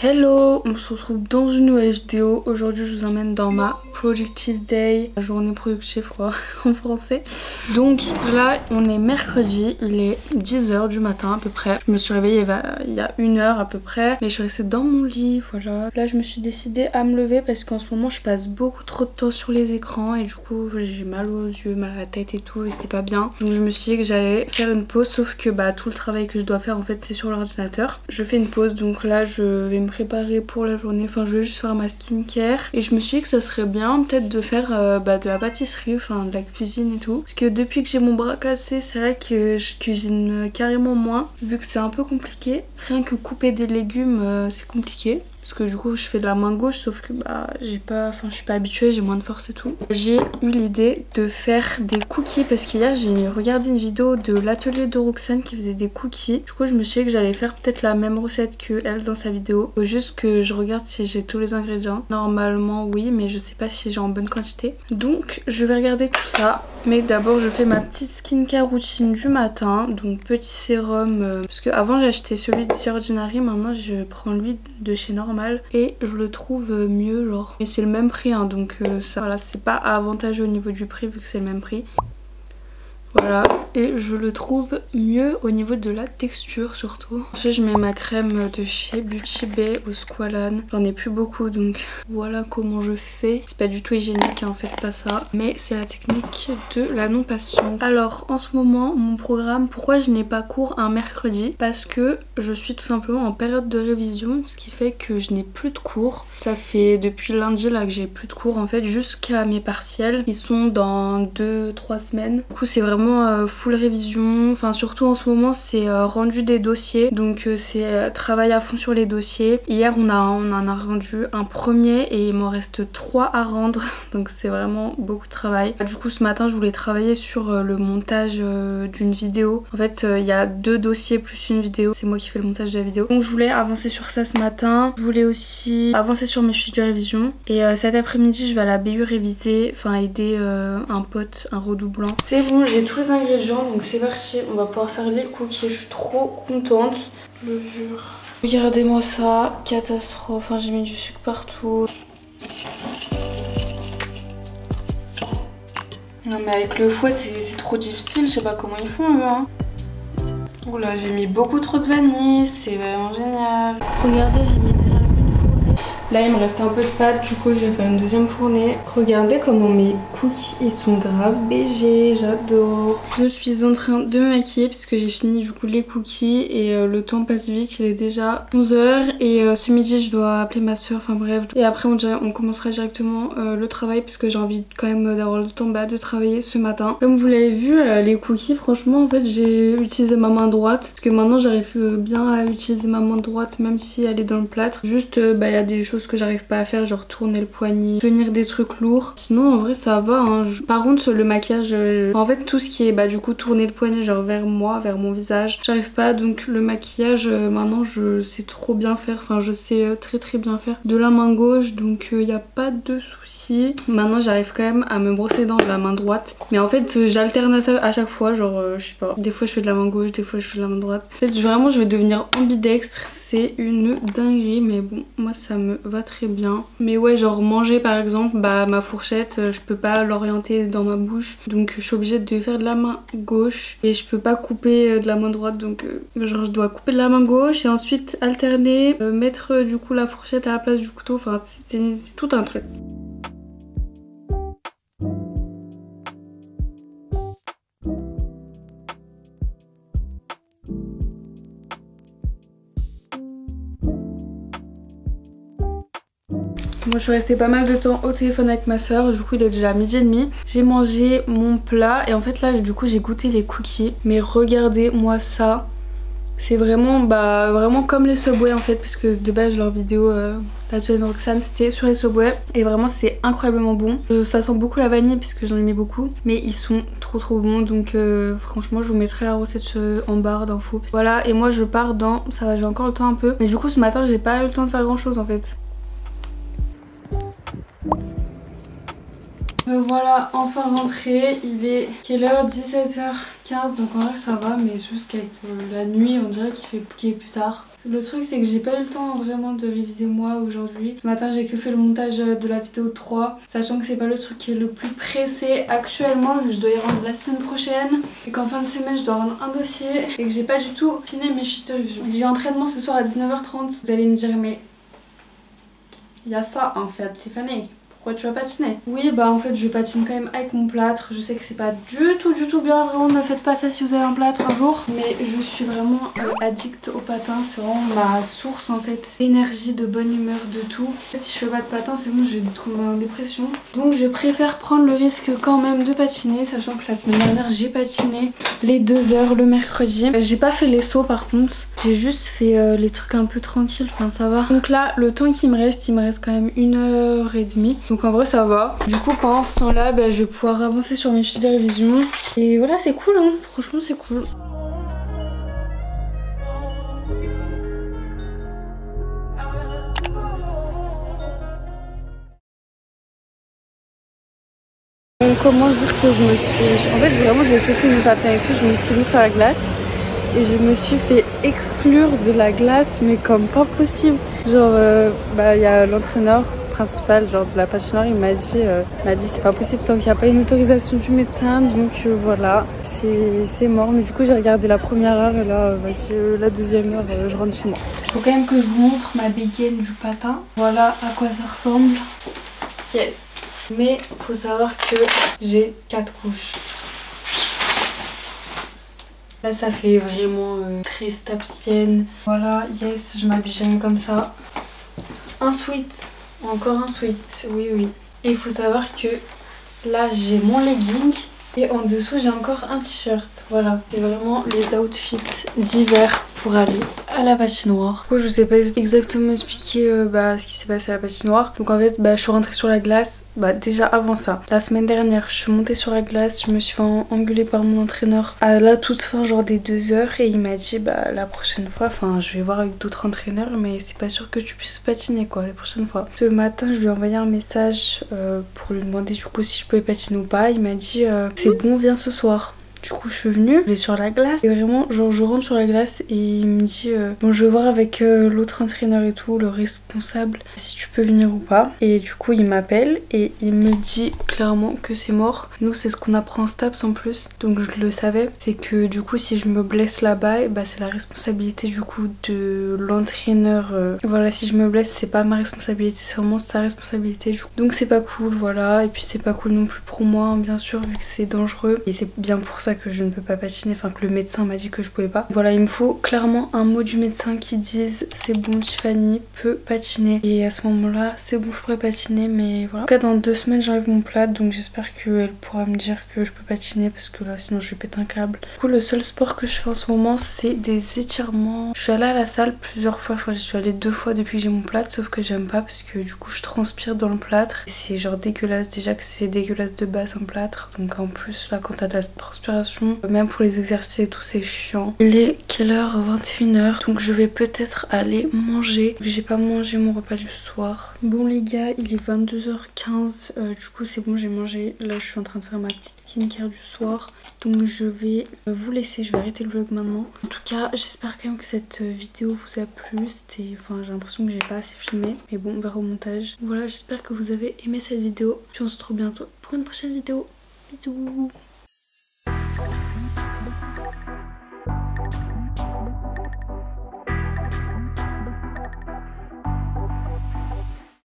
Hello, on se retrouve dans une nouvelle vidéo. Aujourd'hui je vous emmène dans ma Productive Day, la journée productive quoi en français. Donc là on est mercredi, il est 10 h du matin à peu près. Je me suis réveillée il y a 1 heure à peu près, mais je suis restée dans mon lit, voilà. Là je me suis décidée à me lever parce qu'en ce moment je passe beaucoup trop de temps sur les écrans et du coup j'ai mal aux yeux, mal à la tête et tout et c'est pas bien. Donc je me suis dit que j'allais faire une pause, sauf que tout le travail que je dois faire en fait c'est sur l'ordinateur. Je fais une pause, donc là je vais me préparer pour la journée, enfin je vais juste faire ma skincare et je me suis dit que ça serait bien peut-être de faire de la pâtisserie, enfin de la cuisine et tout, parce que depuis que j'ai mon bras cassé c'est vrai que je cuisine carrément moins vu que c'est un peu compliqué. Rien que couper des légumes c'est compliqué parce que du coup je fais de la main gauche, sauf que je suis pas habituée, j'ai moins de force et tout. J'ai eu l'idée de faire des cookies parce qu'hier j'ai regardé une vidéo de l'atelier de Roxane qui faisait des cookies. Du coup je me suis dit que j'allais faire peut-être la même recette que elle dans sa vidéo. Faut juste que je regarde si j'ai tous les ingrédients. Normalement oui, mais je sais pas si j'ai en bonne quantité. Donc je vais regarder tout ça. Mais d'abord je fais ma petite skincare routine du matin. Donc petit sérum, parce que avant j'ai acheté celui de The Ordinary, maintenant je prends lui de chez Normal et je le trouve mieux genre. Et c'est le même prix hein, donc ça voilà, c'est pas avantageux au niveau du prix vu que c'est le même prix. Voilà, et je le trouve mieux au niveau de la texture surtout. Ensuite je mets ma crème de chez Beauty Bay au Squalane. J'en ai plus beaucoup donc voilà comment je fais. C'est pas du tout hygiénique hein, en fait, pas ça. Mais c'est la technique de la non-patience. Alors en ce moment mon programme, pourquoi je n'ai pas cours un mercredi? Parce que je suis tout simplement en période de révision, ce qui fait que je n'ai plus de cours. Ça fait depuis lundi là que j'ai plus de cours en fait, jusqu'à mes partiels qui sont dans 2-3 semaines. Du coup c'est vraiment full révision, enfin surtout en ce moment c'est rendu des dossiers, donc c'est travail à fond sur les dossiers. Hier on en a rendu un premier et il m'en reste 3 à rendre, donc c'est vraiment beaucoup de travail. Du coup ce matin je voulais travailler sur le montage d'une vidéo. En fait il y a 2 dossiers plus une vidéo, c'est moi qui fais le montage de la vidéo. Donc je voulais avancer sur ça ce matin, je voulais aussi avancer sur mes fiches de révision et cet après-midi je vais à la BU réviser, enfin aider un pote, un redoublant. C'est bon, j'ai tous les ingrédients donc c'est parti, on va pouvoir faire les cookies. Je suis trop contente. Levure. Regardez-moi ça, catastrophe, enfin, j'ai mis du sucre partout. Non mais avec le fouet c'est trop difficile, je sais pas comment ils font eux hein. Oula, j'ai mis beaucoup trop de vanille, c'est vraiment génial. Regardez, j'ai mis déjà une fournée. Là il me reste un peu de pâte, du coup je vais faire une deuxième fournée. Regardez comment mes cookies ils sont grave BG, j'adore. Je suis en train de me maquiller puisque j'ai fini du coup les cookies et le temps passe vite, il est déjà 11 h et ce midi je dois appeler ma soeur, enfin bref. Et après on commencera directement le travail parce que j'ai envie quand même d'avoir le temps de travailler ce matin. Comme vous l'avez vu, les cookies franchement en fait j'ai utilisé ma main droite parce que maintenant j'arrive bien à utiliser ma main droite même si elle est dans le plâtre. Juste il y a des choses que j'arrive pas à faire, genre tourner le poignet, tenir des trucs lourds. Sinon en vrai ça va hein. Par contre le maquillage, en fait tout ce qui est du coup tourner le poignet genre vers moi, vers mon visage, j'arrive pas. Donc le maquillage maintenant je sais trop bien faire, enfin je sais très bien faire de la main gauche, donc il n'y a pas de souci. Maintenant j'arrive quand même à me brosser les dents de la main droite, mais en fait j'alterne à chaque fois, genre je sais pas, des fois je fais de la main gauche, des fois je fais de la main droite. En fait vraiment je vais devenir ambidextre, c'est une dinguerie, mais bon moi ça me va très bien. Mais ouais, genre manger par exemple, ma fourchette je peux pas l'orienter dans ma bouche, donc je suis obligée de faire de la main gauche et je peux pas couper de la main droite, donc genre je dois couper de la main gauche et ensuite alterner, mettre du coup la fourchette à la place du couteau, enfin c'est tout un truc. Moi je suis restée pas mal de temps au téléphone avec ma soeur, du coup il est déjà 12h30. J'ai mangé mon plat et en fait là du coup j'ai goûté les cookies. Mais regardez-moi ça. C'est vraiment vraiment comme les Subway en fait, parce que de base leur vidéo l'atelier de Roxane c'était sur les Subway et vraiment c'est incroyablement bon. Ça sent beaucoup la vanille puisque j'en ai mis beaucoup, mais ils sont trop bons, donc franchement je vous mettrai la recette en barre d'infos. Voilà, et moi je pars dans, ça va j'ai encore le temps un peu, mais du coup ce matin j'ai pas eu le temps de faire grand chose en fait. Me voilà enfin rentrée, il est quelle heure? 17h15, donc en vrai ça va, mais juste qu'avec la nuit on dirait qu'il est plus tard. Le truc c'est que j'ai pas eu le temps vraiment de réviser moi aujourd'hui. Ce matin j'ai que fait le montage de la vidéo 3, sachant que c'est pas le truc qui est le plus pressé actuellement vu que je dois y rendre la semaine prochaine et qu'en fin de semaine je dois rendre un dossier et que j'ai pas du tout fini mes fiches de révision. J'ai entraînement ce soir à 19h30, vous allez me dire mais il y a ça en fait Tiffany. Pourquoi tu vas patiner? Oui bah en fait je patine quand même avec mon plâtre. Je sais que c'est pas du tout bien, vraiment ne faites pas ça si vous avez un plâtre un jour. Mais je suis vraiment addict au patin, c'est vraiment ma source en fait d'énergie, de bonne humeur, de tout. Si je fais pas de patin c'est bon, je vais tomber en dépression. Donc je préfère prendre le risque quand même de patiner, sachant que la semaine dernière j'ai patiné les 2 heures le mercredi. J'ai pas fait les sauts par contre, j'ai juste fait les trucs un peu tranquilles, enfin ça va. Donc là le temps qu'il me reste, il me reste quand même 1h30. Donc en vrai ça va. Du coup pendant ce temps là bah, je vais pouvoir avancer sur mes fiches de révision. Et voilà c'est cool hein, franchement c'est cool. Comment dire que je me suis... En fait vraiment j'ai fait mon patin et tout, je me suis mis sur la glace. Et je me suis fait exclure de la glace mais comme pas possible. Genre bah il y a l'entraîneur principal genre de la patinoire, il m'a dit c'est pas possible tant qu'il n'y a pas une autorisation du médecin, donc voilà c'est mort. Mais du coup j'ai regardé la première heure et là voici la deuxième heure, je rentre chez moi. Il faut quand même que je vous montre ma dégaine du patin, voilà à quoi ça ressemble. Yes, mais faut savoir que j'ai 4 couches. Là ça fait vraiment très stapsienne. Voilà, yes, je m'habille jamais comme ça. Un sweat, encore un sweat, oui. Et il faut savoir que là j'ai mon legging et en dessous j'ai encore un t-shirt. Voilà, c'est vraiment les outfits d'hiver pour aller à la patinoire. Du coup je sais pas exactement expliquer ce qui s'est passé à la patinoire. Donc en fait je suis rentrée sur la glace. Déjà avant ça, la semaine dernière je suis montée sur la glace, je me suis fait engueuler par mon entraîneur à la toute fin genre des 2 heures et il m'a dit la prochaine fois, enfin je vais voir avec d'autres entraîneurs mais c'est pas sûr que tu puisses patiner quoi la prochaine fois. Ce matin je lui ai envoyé un message pour lui demander du coup si je pouvais patiner ou pas. Il m'a dit c'est bon, viens ce soir. Du coup je suis venue, je vais sur la glace et vraiment genre je rentre sur la glace et il me dit bon je vais voir avec l'autre entraîneur et tout, le responsable, si tu peux venir ou pas. Et du coup il m'appelle et il me dit clairement que c'est mort. Nous c'est ce qu'on apprend en STAPS en plus, donc je le savais. C'est que du coup si je me blesse là-bas, c'est la responsabilité du coup de l'entraîneur. Voilà, si je me blesse c'est pas ma responsabilité, c'est vraiment sa responsabilité du coup. Donc c'est pas cool, voilà. Et puis c'est pas cool non plus pour moi bien sûr vu que c'est dangereux. Et c'est bien pour ça que je ne peux pas patiner, enfin que le médecin m'a dit que je pouvais pas. Voilà, il me faut clairement un mot du médecin qui dise c'est bon Tiffany peut patiner. Et à ce moment là c'est bon je pourrais patiner, mais voilà. En tout cas dans 2 semaines j'enlève mon plâtre, donc j'espère qu'elle pourra me dire que je peux patiner parce que là sinon je vais péter un câble. Du coup le seul sport que je fais en ce moment c'est des étirements. Je suis allée à la salle plusieurs fois, enfin je suis allée 2 fois depuis que j'ai mon plâtre, sauf que j'aime pas parce que du coup je transpire dans le plâtre. C'est genre dégueulasse, déjà que c'est dégueulasse de base un plâtre, donc en plus là quand t'as de la transpiration, même pour les exercices et tout c'est chiant. Il est quelle heure? 21h, donc je vais peut-être aller manger. J'ai pas mangé mon repas du soir. Bon les gars, il est 22h15, du coup c'est bon j'ai mangé. Là je suis en train de faire ma petite skincare du soir, donc je vais vous laisser, je vais arrêter le vlog maintenant. En tout cas j'espère quand même que cette vidéo vous a plu. J'ai l'impression que j'ai pas assez filmé, mais bon on verra au montage. Voilà, j'espère que vous avez aimé cette vidéo, puis on se retrouve bientôt pour une prochaine vidéo. Bisous.